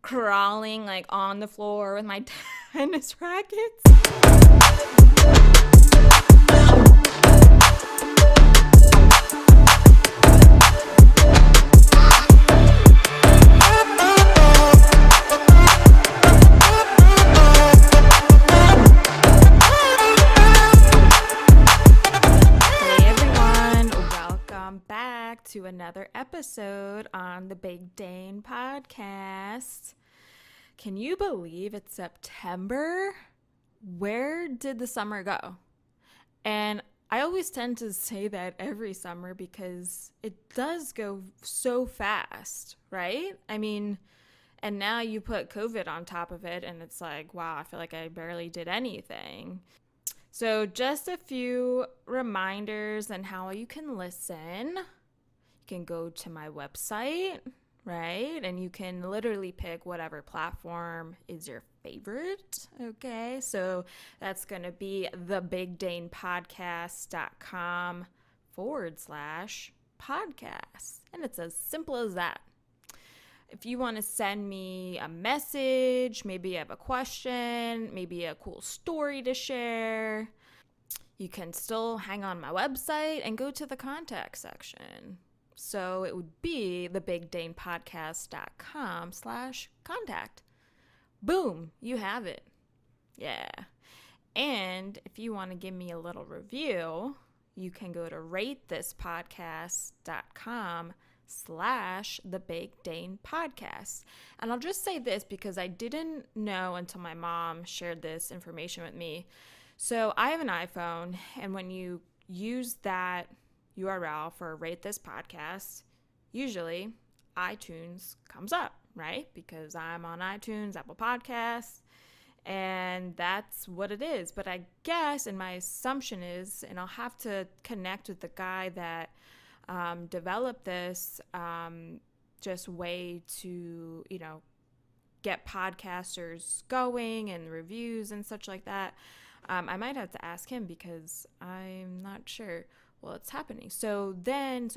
crawling like on the floor with my tennis rackets. To another episode on the Big Dane podcast. Can you believe it's September? Where did the summer go? And I always tend to say that every summer because it does go so fast, right? I mean, and now you put COVID on top of it and it's like, wow, I feel like I barely did anything. So just a few reminders on how you can listen. You can go to my website, right? And you can literally pick whatever platform is your favorite, okay? So that's going to be thebigdanepodcast.com/podcast. And it's as simple as that. If you want to send me a message, maybe you have a question, maybe a cool story to share, you can still hang on my website and go to the contact section. So it would be thebigdanepodcast.com/contact. Boom, you have it. Yeah. And if you want to give me a little review, you can go to ratethispodcast.com/thebigdanepodcast. And I'll just say this because I didn't know until my mom shared this information with me. So I have an iPhone, and when you use that URL for Rate This Podcast, usually iTunes comes up, right? Because I'm on iTunes, Apple Podcasts, and that's what it is. But I guess, and my assumption is, and I'll have to connect with the guy that developed this just way to, get podcasters going and reviews and such like that. I might have to ask him because I'm not sure. Well, it's happening. So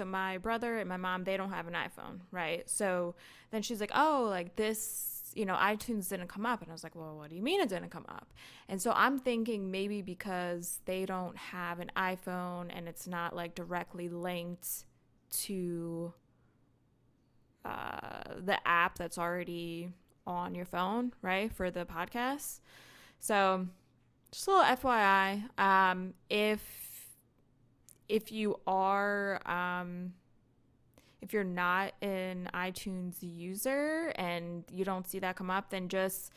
my brother and my mom, they don't have an iPhone, right? So then she's like, oh, like this, iTunes didn't come up. And I was like, well, what do you mean it didn't come up? And so I'm thinking maybe because they don't have an iPhone and it's not like directly linked to the app that's already on your phone, right, for the podcast. So just a little FYI, if you are, if you're not an iTunes user and you don't see that come up, then just,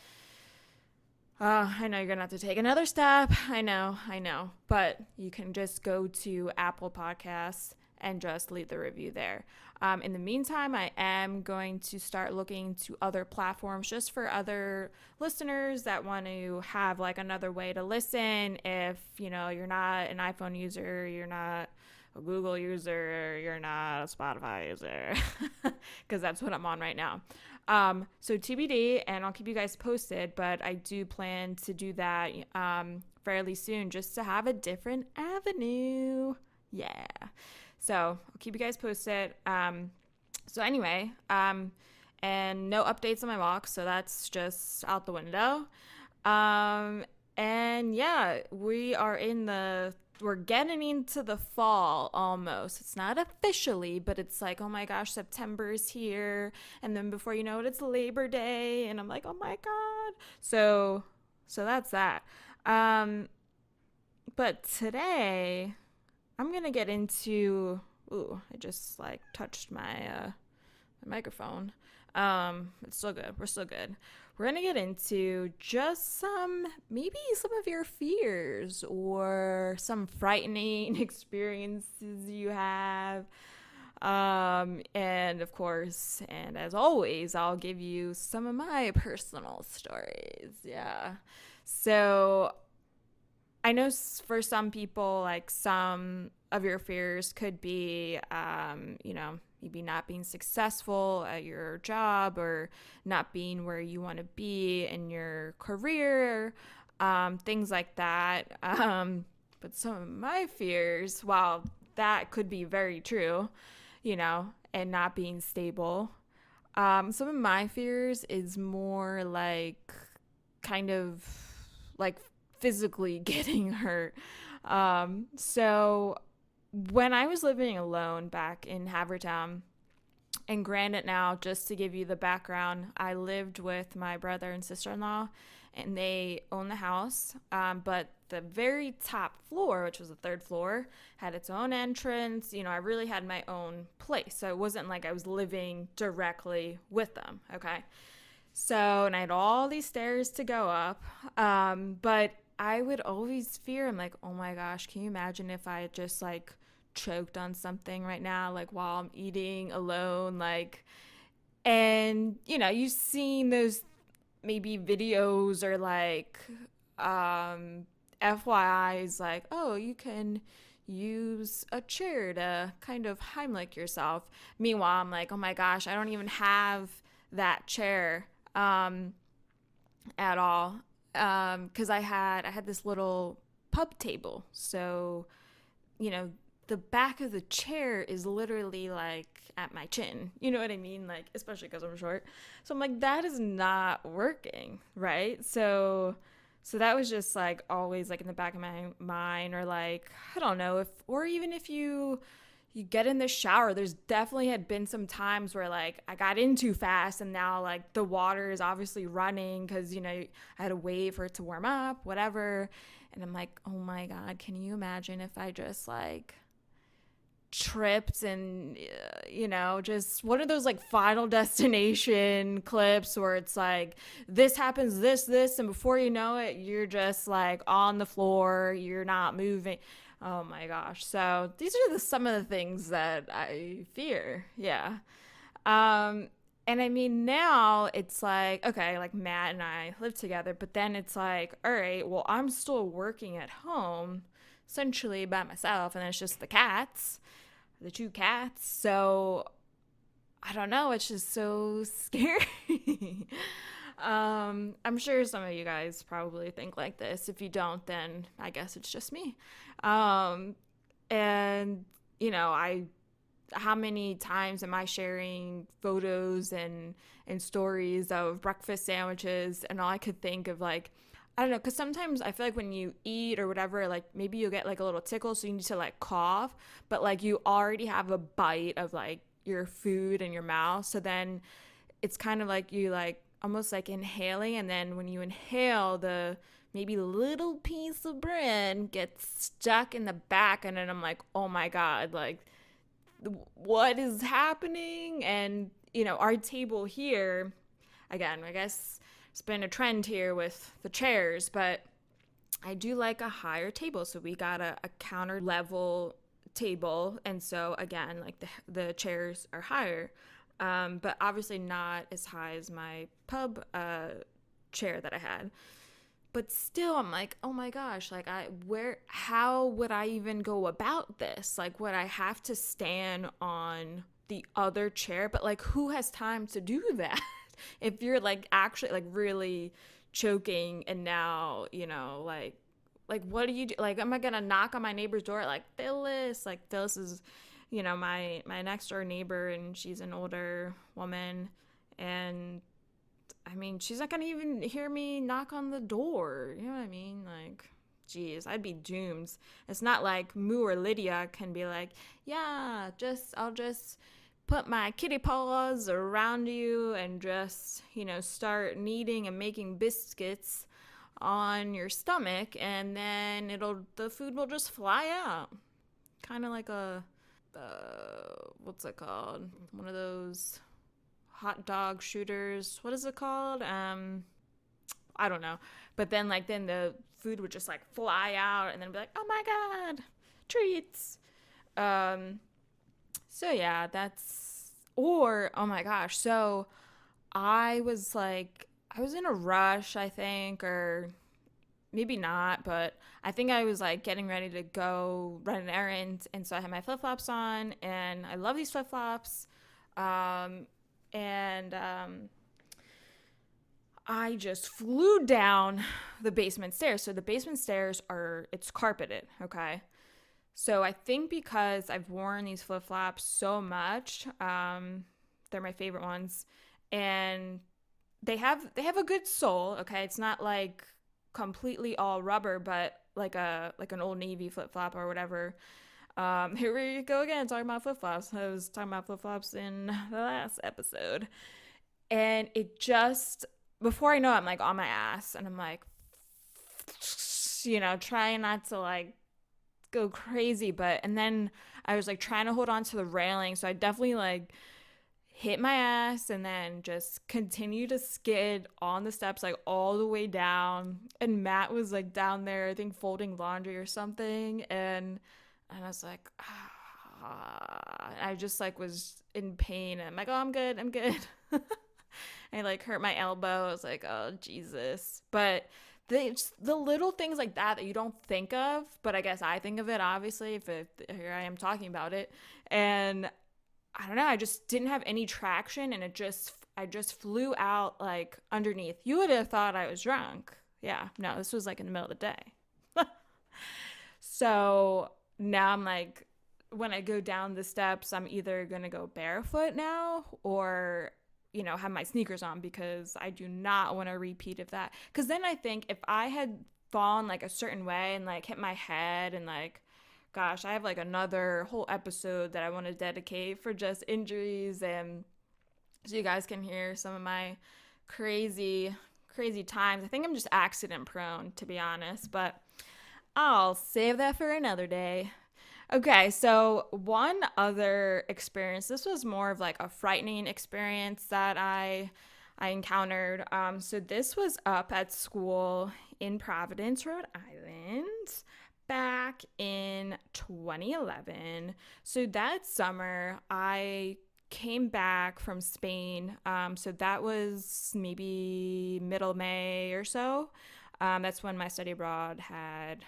I know you're going to have to take another step. I know. But you can just go to Apple Podcasts and just leave the review there. In the meantime, I am going to start looking to other platforms just for other listeners that want to have like another way to listen. If, you're not an iPhone user, you're not a Google user, you're not a Spotify user, because that's what I'm on right now. So TBD, and I'll keep you guys posted, but I do plan to do that fairly soon just to have a different avenue. Yeah. So I'll keep you guys posted. So anyway, and no updates on my walk, so that's just out the window. And yeah, we're getting into the fall almost. It's not officially, but it's like, oh my gosh, September's here. And then before you know it, it's Labor Day. And I'm like, oh my God. So that's that. But today I'm going to get into, I just like touched my microphone. It's still good. We're still good. We're going to get into just maybe some of your fears or some frightening experiences you have. And of course, and as always, I'll give you some of my personal stories. Yeah. So I know for some people, like some of your fears could be, maybe not being successful at your job or not being where you want to be in your career, things like that. But some of my fears, while that could be very true, and not being stable, Some of my fears is more like kind of like physically getting hurt. So when I was living alone back in Havertown, and granted, now, just to give you the background, I lived with my brother and sister in law, and they owned the house. But the very top floor, which was the third floor, had its own entrance. I really had my own place. So it wasn't like I was living directly with them. Okay. So, and I had all these stairs to go up. But I would always fear, I'm like, oh my gosh, can you imagine if I had just like choked on something right now, like while I'm eating alone, like, and you've seen those maybe videos or like FYIs, like, oh, you can use a chair to kind of Heimlich yourself. Meanwhile, I'm like, oh my gosh, I don't even have that chair at all, because I had this little pub table, so the back of the chair is literally like at my chin. You know what I mean? Like, especially because I'm short. So I'm like, that is not working, right? So that was just like always like in the back of my mind, or like, I don't know, even if you get in the shower, there's definitely had been some times where like I got in too fast, and now like the water is obviously running because I had to wait for it to warm up, whatever. And I'm like, oh my God, can you imagine if I just like tripped and just one of those like Final Destination clips where it's like this happens, this, and before you know it, you're just like on the floor, you're not moving. Oh my gosh. So these are some of the things that I fear. Yeah. And I mean, now it's like, okay, like Matt and I live together, but then it's like, all right, well, I'm still working at home essentially by myself, and then it's just the two cats. So I don't know, it's just so scary. I'm sure some of you guys probably think like this. If you don't, then I guess it's just me. Um, and I how many times am I sharing photos and stories of breakfast sandwiches, and all I could think of, like, I don't know, because sometimes I feel like when you eat or whatever, like maybe you'll get like a little tickle, so you need to like cough, but like you already have a bite of like your food in your mouth, so then it's kind of like you like almost like inhaling, and then when you inhale, the maybe little piece of bread gets stuck in the back, and then I'm like, oh my God, like what is happening? And our table here, again, I guess it's been a trend here with the chairs, but I do like a higher table, so we got a counter level table, and so again, like the chairs are higher, but obviously not as high as my pub chair that I had. But still, I'm like, oh my gosh, like how would I even go about this? Like, would I have to stand on the other chair? But like, who has time to do that? If you're like actually like really choking, and now, like what do you do? Like, am I gonna knock on my neighbor's door? Like, Phyllis, is, my next door neighbor, and she's an older woman, and I mean, she's not gonna even hear me knock on the door. You know what I mean? Like, geez, I'd be doomed. It's not like Moo or Lydia can be like, yeah, I'll just put my kitty paws around you and just, start kneading and making biscuits on your stomach, and then the food will just fly out. Kind of like what's it called? One of those hot dog shooters. What is it called? I don't know. But then the food would just like fly out, and then be like, oh my God, treats. So yeah, oh my gosh. So I was in a rush, I think, or maybe not, but I think I was like getting ready to go run an errand. And so I had my flip flops on, and I love these flip flops. And I just flew down the basement stairs. So the basement stairs it's carpeted, okay? So I think because I've worn these flip-flops so much, they're my favorite ones, and they have a good sole. Okay, it's not like completely all rubber, but like an Old Navy flip flop or whatever. Here we go again talking about flip flops. I was talking about flip flops in the last episode, and it just before I know it, I'm like on my ass, and I'm like, trying not to like go crazy, but and then I was like trying to hold on to the railing, so I definitely like hit my ass and then just continue to skid on the steps like all the way down. And Matt was like down there, I think folding laundry or something, and I was like, I just like was in pain. And I'm like, oh, I'm good. I like hurt my elbow. I was like, oh Jesus. But the little things like that you don't think of, but I guess I think of it obviously if here I am talking about it, and I don't know, I just didn't have any traction, and I just flew out like underneath. You would have thought I was drunk. Yeah, no, this was like in the middle of the day. So now I'm like, when I go down the steps, I'm either going to go barefoot now or, have my sneakers on, because I do not want to repeat of that. Because then I think if I had fallen like a certain way and like hit my head and like, gosh, I have like another whole episode that I want to dedicate for just injuries, and so you guys can hear some of my crazy, crazy times. I think I'm just accident prone, to be honest, but I'll save that for another day. Okay, so one other experience. This was more of like a frightening experience that I encountered. So this was up at school in Providence, Rhode Island, back in 2011. So that summer, I came back from Spain. So that was maybe middle May or so. That's when my study abroad had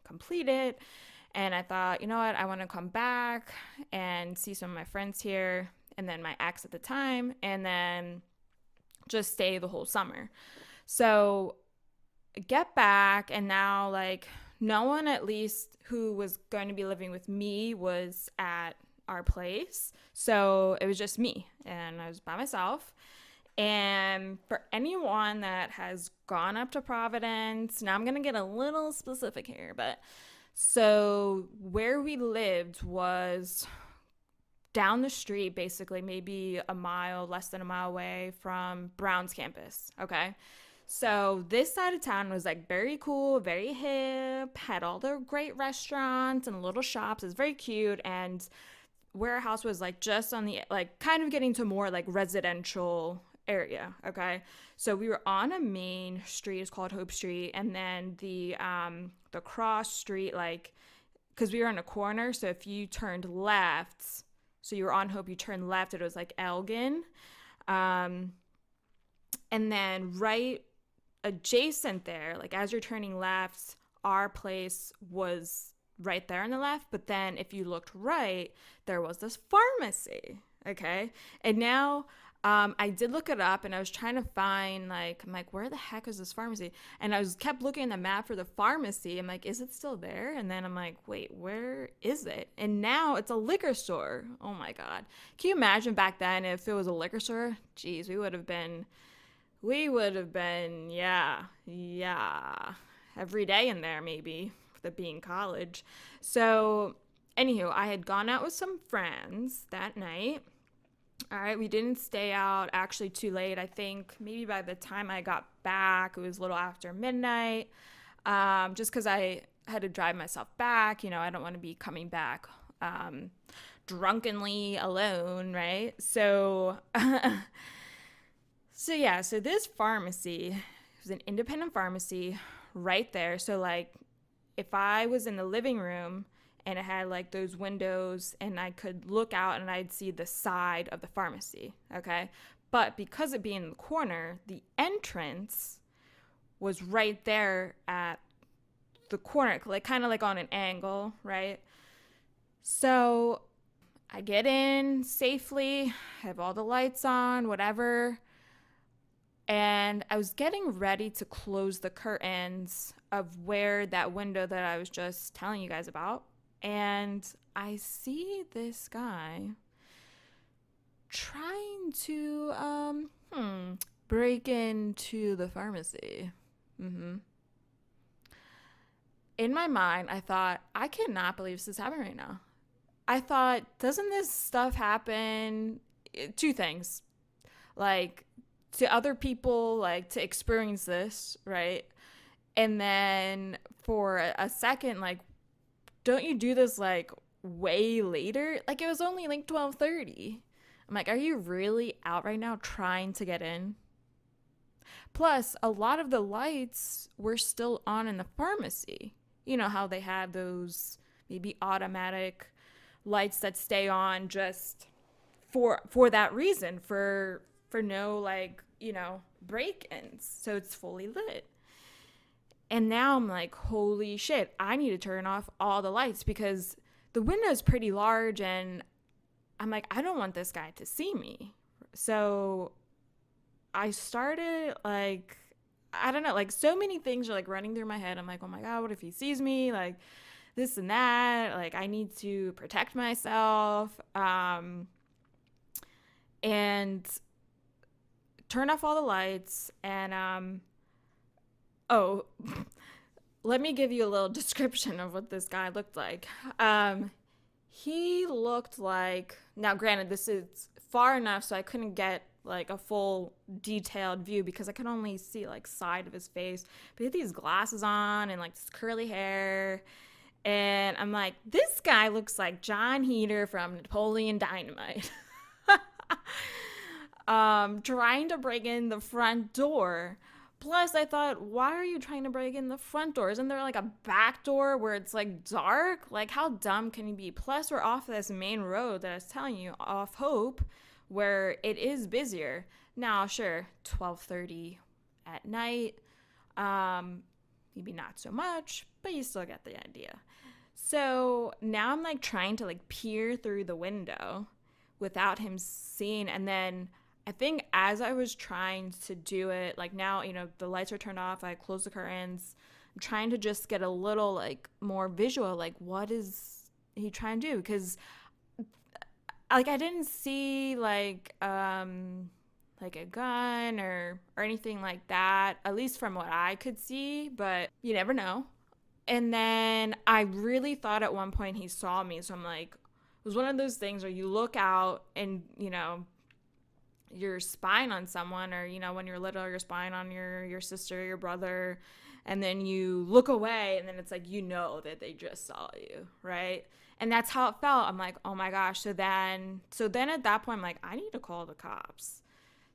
completed. And I thought, you know what, I want to come back and see some of my friends here, and then my ex at the time, and then just stay the whole summer. So get back, and now like no one at least who was going to be living with me was at our place. So it was just me, and I was by myself. And for anyone that has gone up to Providence, now I'm going to get a little specific here, but so where we lived was down the street, basically, maybe a mile, less than a mile away from Brown's campus. Okay. So this side of town was like very cool, very hip, had all the great restaurants and little shops. It was very cute. And where our house was like just on the, like kind of getting to more like residential area. Okay. So we were on a main street, it's called Hope Street, and then the cross street, like, because we were on a corner, so if you turned left, so you were on Hope, you turned left, it was like Elgin, and then right adjacent there, like as you're turning left, our place was right there on the left, but then if you looked right, there was this pharmacy. Okay. And now I did look it up, and I was trying to find like, I'm like, where the heck is this pharmacy? And I was kept looking at the map for the pharmacy. I'm like, is it still there? And then I'm like, wait, where is it? And now it's a liquor store. Oh my God. Can you imagine back then if it was a liquor store? Jeez, we would have been, yeah, every day in there maybe, with it being college. So anywho, I had gone out with some friends that night. All right, we didn't stay out actually too late. I think maybe by the time I got back, it was a little after midnight, just because I had to drive myself back. I don't want to be coming back drunkenly alone, right? So, so this pharmacy was an independent pharmacy right there. So, like, if I was in the living room, and it had like those windows, and I could look out and I'd see the side of the pharmacy, okay? But because it being in the corner, the entrance was right there at the corner, like kind of like on an angle, right? So I get in safely, have all the lights on, whatever, and I was getting ready to close the curtains of where that window that I was just telling you guys about. And I see this guy trying to break into the pharmacy. Mm-hmm. In my mind, I thought, I cannot believe this is happening right now. I thought, doesn't this stuff happen? Two things. Like, to other people, like, to experience this, right? And then for a second, like, don't you do this, like, way later? Like, it was only, like, 12:30. I'm like, are you really out right now trying to get in? Plus, a lot of the lights were still on in the pharmacy. You know how they have those maybe automatic lights that stay on just for that reason, for no, like, break-ins, so it's fully lit. And now I'm like, holy shit, I need to turn off all the lights because the window's pretty large, and I'm like, I don't want this guy to see me. So I started, like, I don't know, like, so many things are like running through my head. I'm like, oh my God, what if he sees me? Like, this and that. Like, I need to protect myself. And turn off all the lights. And, oh, let me give you a little description of what this guy looked like. He looked like, now granted, this is far enough so I couldn't get like a full detailed view because I could only see like side of his face, but he had these glasses on and like this curly hair, and I'm like, this guy looks like John Heater from Napoleon Dynamite. Trying to break in the front door. Plus, I thought, why are you trying to break in the front door? Isn't there like a back door where it's like dark? Like, how dumb can you be? Plus, we're off this main road that I was telling you, off Hope, where it is busier. Now, sure, 12:30 at night, maybe not so much, but you still get the idea. So now I'm like trying to like peer through the window without him seeing, and then I think as I was trying to do it, like now, the lights are turned off, I close the curtains. I'm trying to just get a little like more visual, like what is he trying to do? Because like I didn't see like a gun or anything like that, at least from what I could see, but you never know. And then I really thought at one point he saw me, so I'm like, it was one of those things where you look out and you're spying on someone, or when you're little you're spying on your sister, your brother, and then you look away and then it's like that they just saw you, right? And that's how it felt. I'm like, oh my gosh. So then at that point I'm like, I need to call the cops.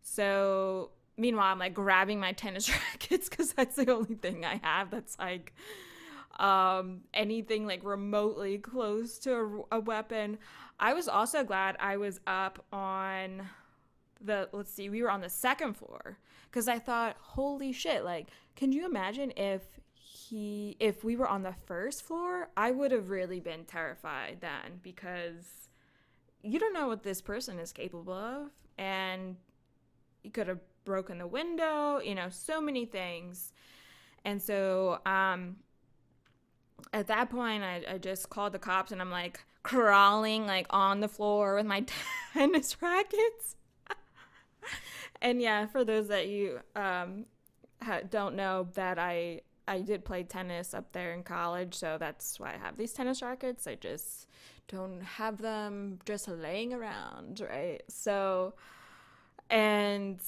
So meanwhile I'm like grabbing my tennis rackets because that's the only thing I have that's like anything like remotely close to a weapon. I was also glad I was up on we were on the second floor, because I thought, holy shit, like, can you imagine if we were on the first floor? I would have really been terrified then, because you don't know what this person is capable of, and he could have broken the window, so many things. And so at that point I just called the cops, and I'm like crawling like on the floor with my tennis rackets. And yeah, for those that you don't know, that I did play tennis up there in college, so that's why I have these tennis rackets. I just don't have them just laying around, right? So, and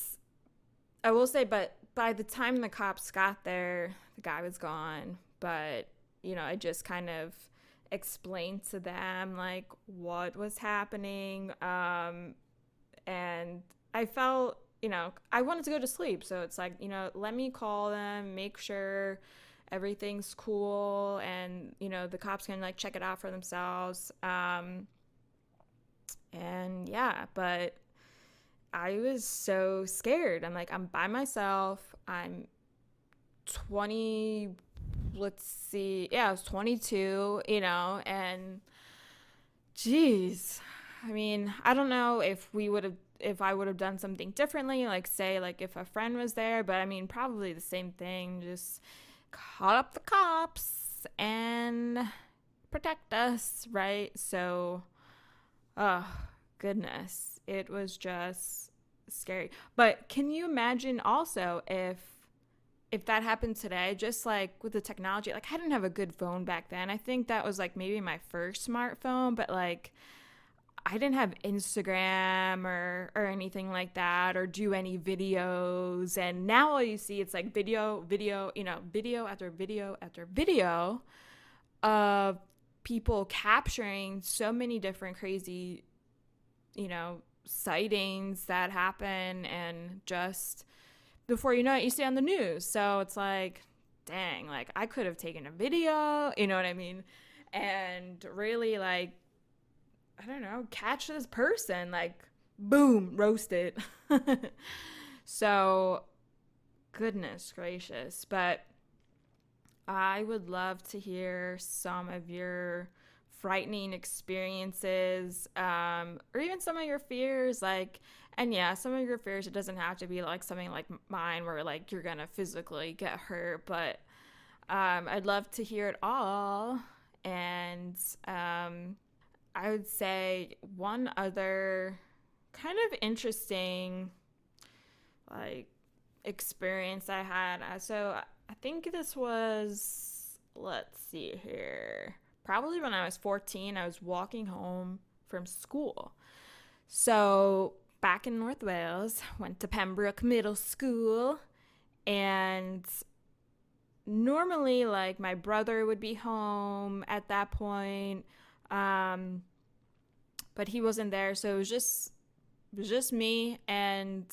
I will say, but by the time the cops got there, the guy was gone. But, I just kind of explained to them like what was happening. And I felt, I wanted to go to sleep. So it's like, let me call them, make sure everything's cool, and, the cops can like check it out for themselves. And yeah, but I was so scared. I'm like, I'm by myself. I'm 20, let's see. Yeah, I was 22, and geez, I mean, I don't know if I would have done something differently, like say like if a friend was there, but I mean probably the same thing, just call up the cops and protect us, right? So goodness, it was just scary. But can you imagine also if that happened today, just like with the technology, like I didn't have a good phone back then. I think that was like maybe my first smartphone, but like I didn't have Instagram or anything like that or do any videos. And now all you see, it's like video after video after video of people capturing so many different crazy, sightings that happen. And just before you know it, you see on the news. So it's like, dang, like I could have taken a video, you know what I mean? And really, like, I don't know, catch this person, like, boom, roasted. So, goodness gracious. But I would love to hear some of your frightening experiences, or even some of your fears. Like, and yeah, some of your fears, it doesn't have to be like something like mine where like you're gonna physically get hurt, but I'd love to hear it all. And I would say one other kind of interesting like experience I had. So I think this was, let's see here, probably when I was 14. I was walking home from school. So back in North Wales, went to Pembroke Middle School, and normally like my brother would be home at that point, um, but he wasn't there, so it was just me. And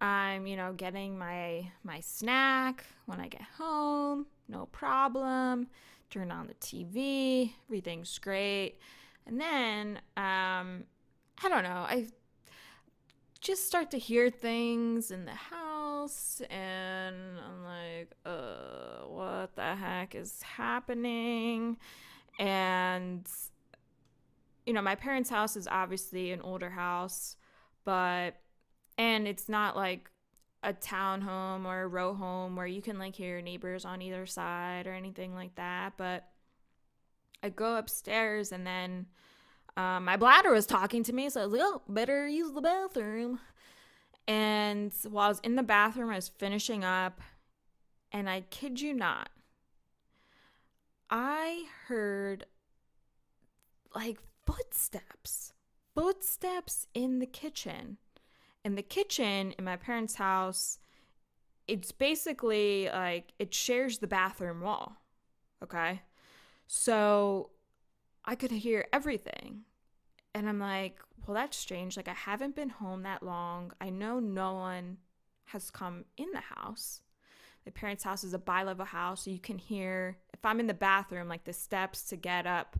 I'm, getting my snack when I get home, no problem. Turn on the TV, everything's great. And then I don't know, I just start to hear things in the house, and I'm like, what the heck is happening? And my parents' house is obviously an older house, but and it's not like a townhome or a row home where you can like hear your neighbors on either side or anything like that. But I go upstairs, and then my bladder was talking to me, so I was like, oh, better use the bathroom. And while I was in the bathroom, I was finishing up, and I kid you not, I heard like footsteps in the kitchen. And the kitchen in my parents' house, it's basically like it shares the bathroom wall. Okay. So I could hear everything. And I'm like, well, that's strange. Like, I haven't been home that long. I know no one has come in the house. My parents' house is a bi-level house, so you can hear, if I'm in the bathroom, like the steps to get up,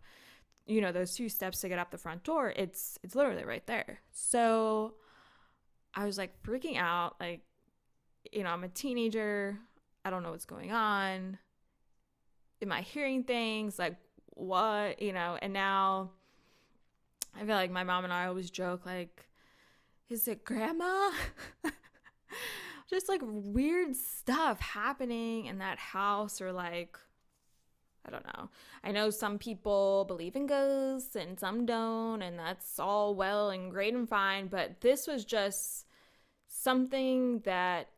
those 2 steps to get up the front door, it's literally right there. So I was like freaking out. Like, I'm a teenager. I don't know what's going on. Am I hearing things? Like, what? And now I feel like my mom and I always joke, like, is it grandma? Just like weird stuff happening in that house, or like, I don't know. I know some people believe in ghosts and some don't, and that's all well and great and fine, but this was just something that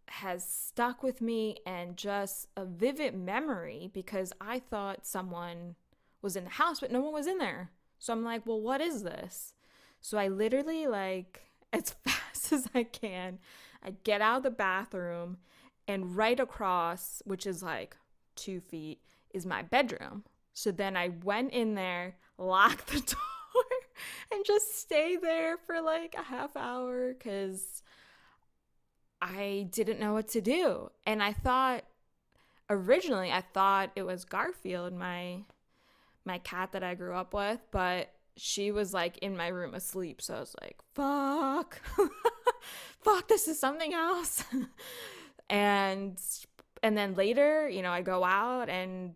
has stuck with me, and just a vivid memory, because I thought someone was in the house, but no one was in there. So I'm like, well, what is this? So I literally, like, as fast as I can, I get out of the bathroom, and right across, which is like 2 feet, is my bedroom. So then I went in there, locked the door, and just stayed there for like a half hour, because I didn't know what to do. And originally I thought it was Garfield, my cat that I grew up with, but she was like in my room asleep. So I was like, fuck, fuck, this is something else. and then later, I go out, and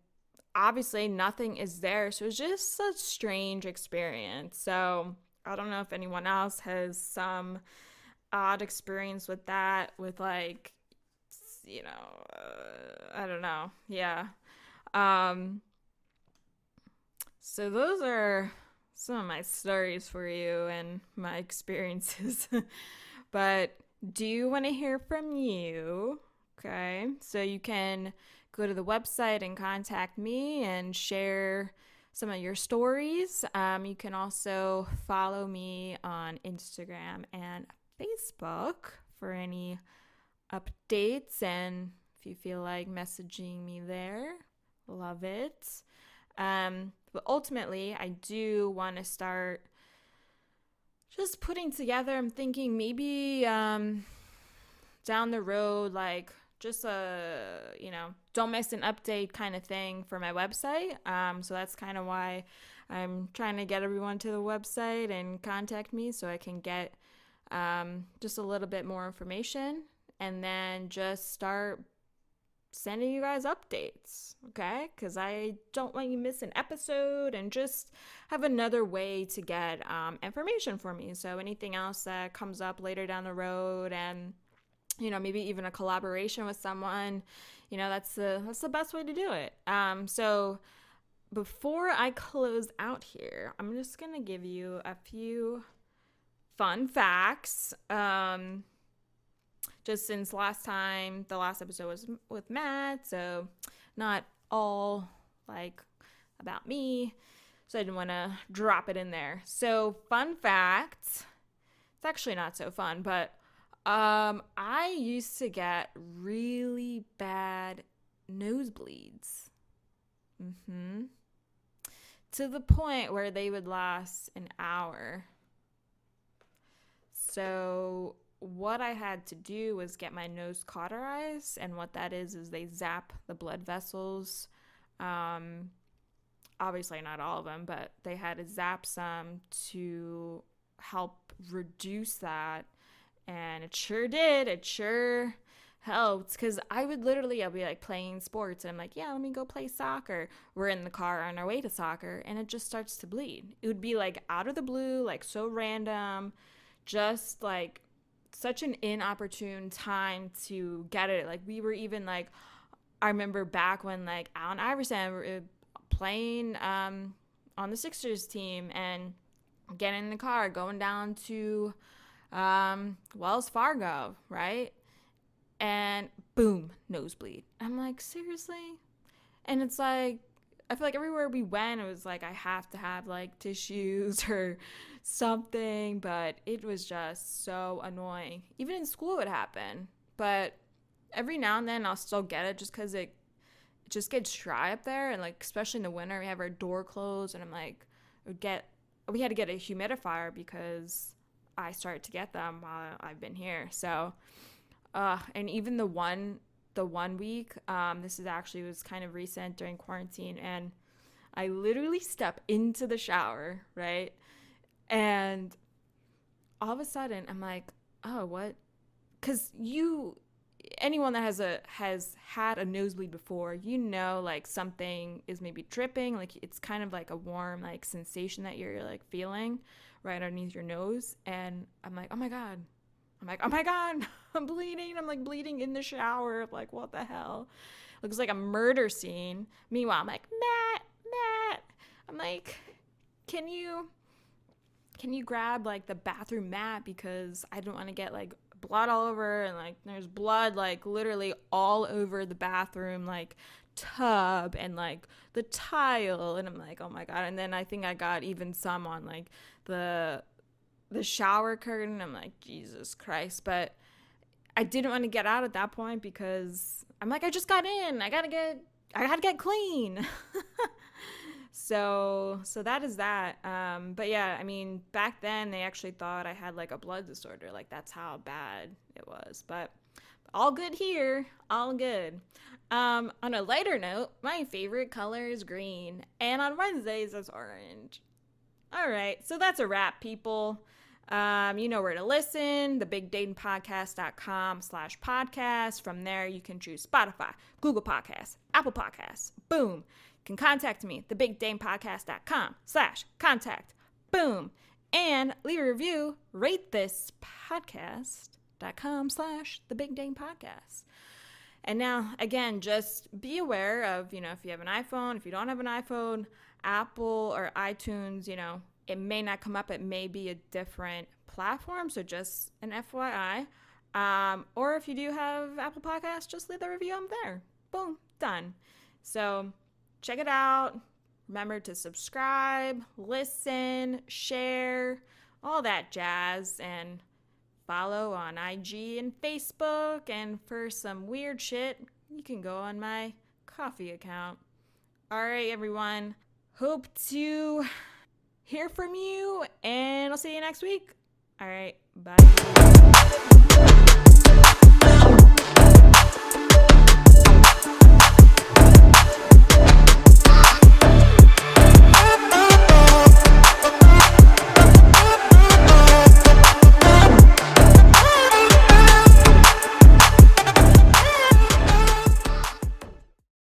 obviously nothing is there. So it was just a strange experience. So I don't know if anyone else has some odd experience with that, with like, I don't know. Yeah. So those are some of my stories for you and my experiences. But do want to hear from you. Okay. So you can go to the website and contact me and share some of your stories. You can also follow me on Instagram and Facebook for any updates. And if you feel like messaging me there, love it. But ultimately, I do want to start just putting together. I'm thinking maybe down the road, like just don't miss an update kind of thing for my website. So that's kind of why I'm trying to get everyone to the website and contact me so I can get just a little bit more information, and then just start sending you guys updates, okay? Because I don't want you to miss an episode, and just have another way to get information for me. So anything else that comes up later down the road, and maybe even a collaboration with someone, that's the best way to do it. So before I close out here, I'm just gonna give you a few fun facts. Just since the last episode was with Matt, so not all like about me, so I didn't want to drop it in there. So fun fact, it's actually not so fun, but I used to get really bad nosebleeds. To the point where they would last an hour. So what I had to do was get my nose cauterized, and what that is they zap the blood vessels. Obviously not all of them, but they had to zap some to help reduce that, and it sure did. It sure helped, because I'll be like playing sports, and I'm like, yeah, let me go play soccer. We're in the car on our way to soccer, and it just starts to bleed. It would be like out of the blue, like so random, just like such an inopportune time to get it. Like we were even like, I remember back when like Allen Iverson were playing on the Sixers team, and getting in the car, going down to Wells Fargo, right? And boom, nosebleed. I'm like, seriously? And it's like, I feel like everywhere we went, it was like I have to have like tissues or something, but it was just so annoying. Even in school it would happen, but every now and then I'll still get it, just because it just gets dry up there, and like especially in the winter we have our door closed, and I'm like, we had to get a humidifier because I started to get them while I've been here. So and even the one week, this was kind of recent during quarantine, and I literally step into the shower, right? And all of a sudden I'm like, oh, what? Because anyone that has had a nosebleed before, like something is maybe dripping, like it's kind of like a warm like sensation that you're like feeling right underneath your nose. And I'm like, oh my god, I'm bleeding. I'm like bleeding in the shower. Like, what the hell? Looks like a murder scene. Meanwhile, I'm like, Matt. I'm like, can you grab like the bathroom mat, because I don't want to get like blood all over, and like there's blood like literally all over the bathroom like tub and like the tile. And I'm like, oh my god. And then I think I got even some on like the shower curtain. I'm like, Jesus Christ. But I didn't want to get out at that point, because I'm like, I just got in. I gotta get clean. So that is that. But yeah, I mean, back then they actually thought I had like a blood disorder. Like that's how bad it was. But all good here. All good. On a lighter note, my favorite color is green, and on Wednesdays it's orange. All right, so that's a wrap, people. You know where to listen, thebigdanepodcast.com/podcast. From there, you can choose Spotify, Google Podcasts, Apple Podcasts. Boom. You can contact me, thebigdanepodcast.com/contact. Boom. And leave a review, rate this podcast.com/thebigdanepodcast. And now, again, just be aware of, if you have an iPhone, if you don't have an iPhone, Apple or iTunes, it may not come up. It may be a different platform. So just an FYI. Or if you do have Apple Podcasts, just leave the review on there. Boom, done. So check it out. Remember to subscribe, listen, share, all that jazz, and follow on IG and Facebook. And for some weird shit, you can go on my coffee account. All right, everyone. Hope to hear from you, and I'll see you next week. All right, bye.